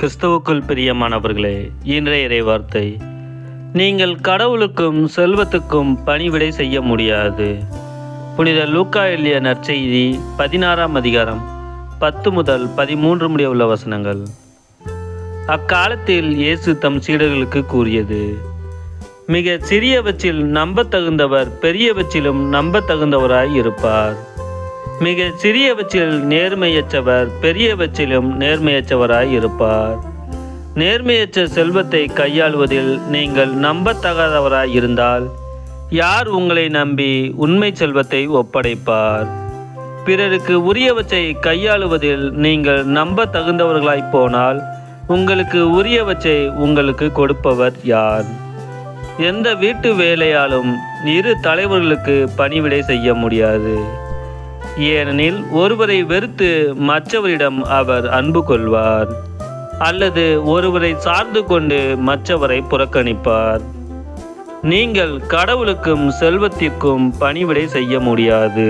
கிறிஸ்துவுக்குள் பிரியமானவர்களே, இன்றைய இறைவார்த்தை, நீங்கள் கடவுளுக்கும் செல்வத்துக்கும் பணிவிடை செய்ய முடியாது. புனித லூக்கா எழுதிய நற்செய்தி 16ஆம் அதிகாரம் 10 முதல் 13 முடிய உள்ள வசனங்கள். அக்காலத்தில் இயேசு தம் சீடர்களுக்கு கூறியது, மிக சிறியவற்றில் நம்பத்தகுந்தவர் பெரியவற்றிலும் நம்பத்தகுந்தவராய் இருப்பார். மிக சிறியவற்றில் நேர்மையற்றவர் பெரியவற்றிலும் நேர்மையற்றவராய் இருப்பார். நேர்மையற்ற செல்வத்தை கையாளுவதில் நீங்கள் நம்பத்தகாதவராய் இருந்தால் யார் உங்களை நம்பி உண்மை செல்வத்தை ஒப்படைப்பார்? பிறருக்கு உரியவற்றை கையாளுவதில் நீங்கள் நம்ப தகுந்தவர்களாய் போனால் உங்களுக்கு உரியவற்றை உங்களுக்கு கொடுப்பவர் யார்? எந்த வீட்டு வேலையாலும் இரு தலைவர்களுக்கு பணிவிடை செய்ய முடியாது. ஏனெனில் ஒருவரை வெறுத்து மற்றவரிடம் அவர் அன்பு கொள்வார், அல்லது ஒருவரை சார்ந்து கொண்டு மற்றவரை புறக்கணிப்பார். நீங்கள் கடவுளுக்கும் செல்வத்திற்கும் பணிவிடை செய்ய முடியாது.